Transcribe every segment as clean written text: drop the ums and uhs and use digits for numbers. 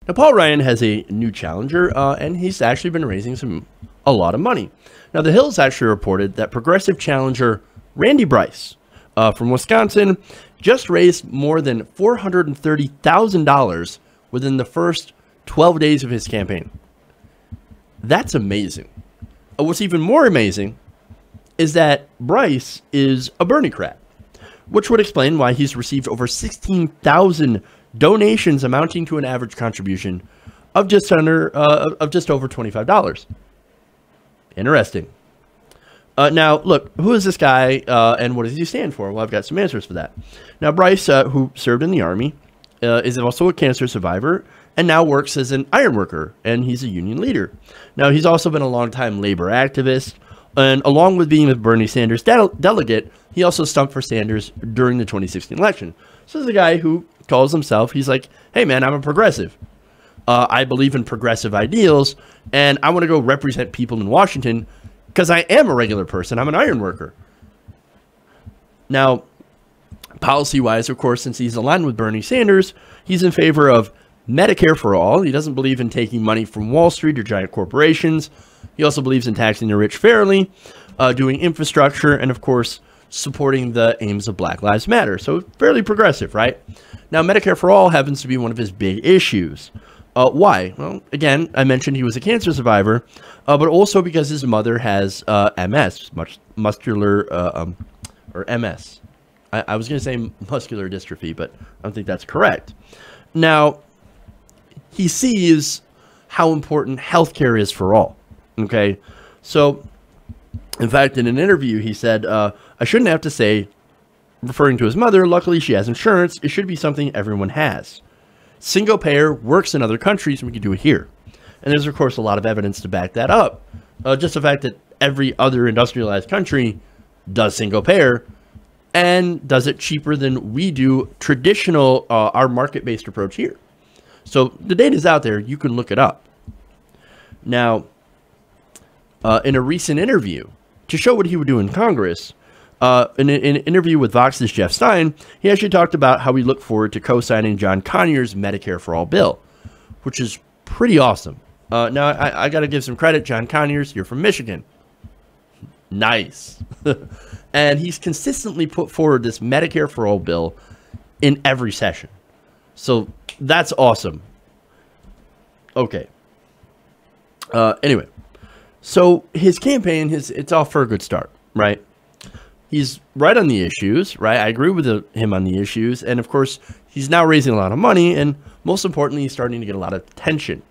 Now, Paul Ryan has a new challenger, and he's actually been raising a lot of money. Now, The Hill's actually reported that progressive challenger Randy Bryce from Wisconsin just raised more than $430,000 within the first 12 days of his campaign. That's amazing. What's even more amazing is that Bryce is a Berniecrat, which would explain why he's received over 16,000 donations amounting to an average contribution of just over $25. Interesting. Now, look, who is this guy and what does he stand for? Well, I've got some answers for that. Now, Bryce, who served in the Army, is also a cancer survivor and now works as an iron worker, and he's a union leader. Now, he's also been a longtime labor activist, and along with being a Bernie Sanders delegate, he also stumped for Sanders during the 2016 election. So this is a guy who calls himself, he's like, hey man, I'm a progressive. I believe in progressive ideals, and I want to go represent people in Washington because I am a regular person. I'm an iron worker. Now, policy-wise, of course, since he's aligned with Bernie Sanders, he's in favor of Medicare for all. He doesn't believe in taking money from Wall Street or giant corporations. He also believes in taxing the rich fairly, doing infrastructure, and of course, supporting the aims of Black Lives Matter. So fairly progressive, right? Now, Medicare for all happens to be one of his big issues. Why? Well, again, I mentioned he was a cancer survivor, but also because his mother has MS, muscular, or MS. I was going to say muscular dystrophy, but I don't think that's correct. Now, he sees how important healthcare is for all. Okay, so in fact, in an interview, he said, I shouldn't have to say, referring to his mother, luckily she has insurance. It should be something everyone has. Single payer works in other countries, and we can do it here. And there's, of course, a lot of evidence to back that up. Just the fact that every other industrialized country does single payer and does it cheaper than we do traditional, our market-based approach here. So the data is out there. You can look it up. Now, in a recent interview, to show what he would do in Congress, in an interview with Vox's Jeff Stein, he actually talked about how we look forward to co-signing John Conyers' Medicare for All bill, which is pretty awesome. Now, I got to give some credit. John Conyers, you're from Michigan. Nice. And he's consistently put forward this Medicare for All bill in every session. So that's awesome. Okay. Anyway, so his campaign, it's off for a good start, right? He's right on the issues, right? I agree with him on the issues. And of course, he's now raising a lot of money. And most importantly, he's starting to get a lot of attention.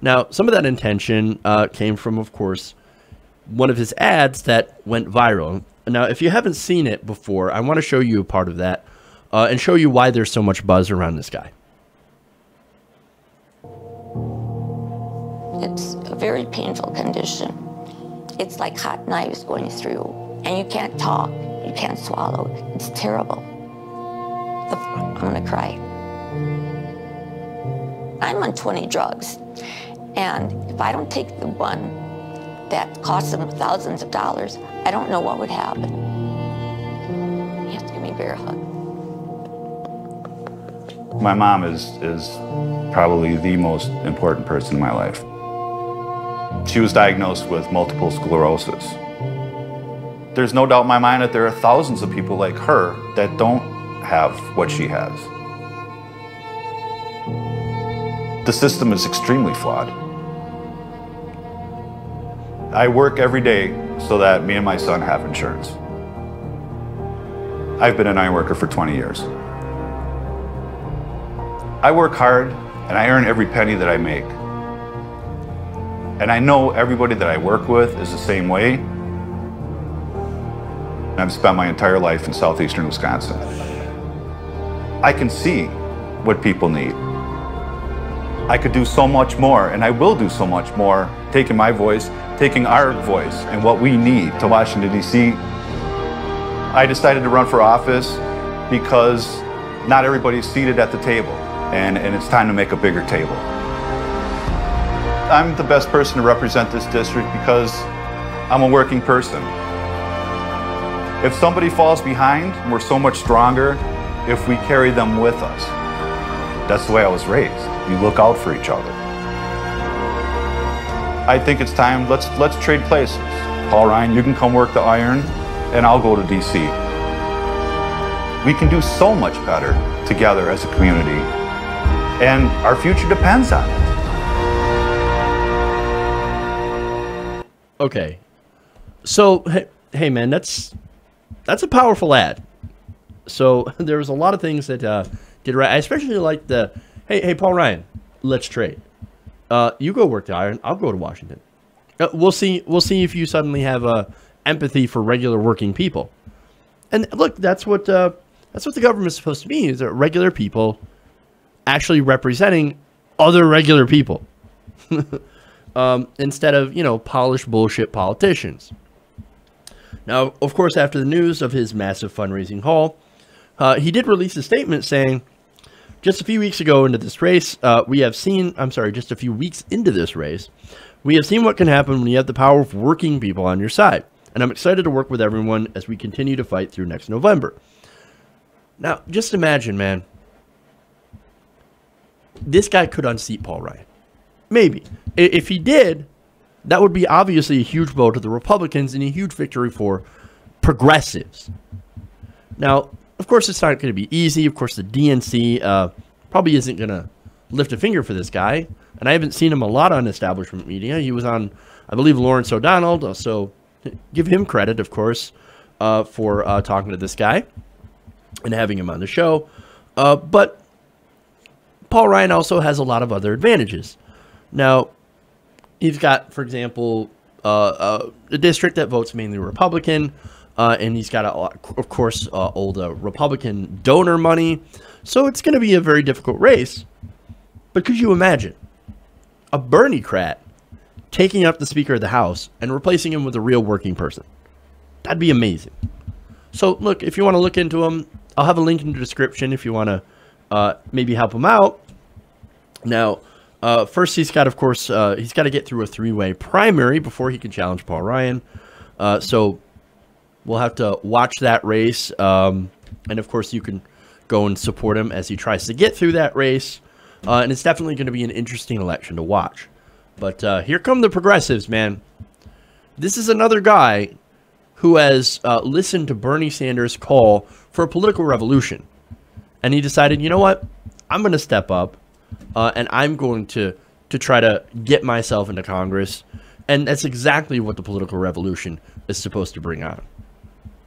Now, some of that attention came from, of course, one of his ads that went viral. Now, if you haven't seen it before, I want to show you a part of that and show you why there's so much buzz around this guy. It's a very painful condition. It's like hot knives going through, and you can't talk, you can't swallow. It's terrible. I'm gonna cry. I'm on 20 drugs, and if I don't take the one that costs them thousands of dollars, I don't know what would happen. You have to give me a bear hug. My mom is probably the most important person in my life. She was diagnosed with multiple sclerosis. There's no doubt in my mind that there are thousands of people like her that don't have what she has. The system is extremely flawed. I work every day so that me and my son have insurance. I've been an iron worker for 20 years. I work hard and I earn every penny that I make. And I know everybody that I work with is the same way. I've spent my entire life in southeastern Wisconsin. I can see what people need. I could do so much more, and I will do so much more, taking my voice, taking our voice and what we need to Washington, D.C. I decided to run for office because not everybody's seated at the table, and it's time to make a bigger table. I'm the best person to represent this district because I'm a working person. If somebody falls behind, we're so much stronger if we carry them with us. That's the way I was raised. You look out for each other. I think it's time, let's trade places. Paul Ryan, you can come work the iron, and I'll go to DC. We can do so much better together as a community, and our future depends on it. Okay, so hey man, that's a powerful ad. So there was a lot of things that did right. I especially like the hey Paul Ryan, let's trade. You go work the iron, I'll go to Washington. We'll see if you suddenly have empathy for regular working people. And look, that's what the government's supposed to be, is that regular people actually representing other regular people. Instead of, polished bullshit politicians. Now, of course, after the news of his massive fundraising haul, he did release a statement saying, just a few weeks into this race, we have seen what can happen when you have the power of working people on your side. And I'm excited to work with everyone as we continue to fight through next November. Now, just imagine, man, this guy could unseat Paul Ryan. Maybe. If he did, that would be obviously a huge blow to the Republicans and a huge victory for progressives. Now, of course, it's not going to be easy. Of course, the DNC probably isn't going to lift a finger for this guy. And I haven't seen him a lot on establishment media. He was on, I believe, Lawrence O'Donnell. So give him credit, of course, for talking to this guy and having him on the show. But Paul Ryan also has a lot of other advantages. Now, he's got, for example, a district that votes mainly Republican. And he's got, of course, old Republican donor money. So it's going to be a very difficult race. But could you imagine a Berniecrat taking up the Speaker of the House and replacing him with a real working person? That'd be amazing. So, look, if you want to look into him, I'll have a link in the description if you want to maybe help him out. Now, first he's got, of course, he's got to get through a three-way primary before he can challenge Paul Ryan. So we'll have to watch that race. And, of course, you can go and support him as he tries to get through that race. And it's definitely going to be an interesting election to watch. But here come the progressives, man. This is another guy who has listened to Bernie Sanders' call for a political revolution. And he decided, you know what? I'm going to step up. And I'm going to try to get myself into Congress. And that's exactly what the political revolution is supposed to bring on.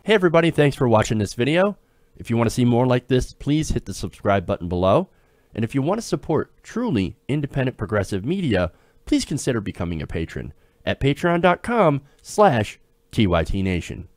Hey, everybody. Thanks for watching this video. If you want to see more like this, please hit the subscribe button below. And if you want to support truly independent progressive media, please consider becoming a patron at patreon.com/TYTNation.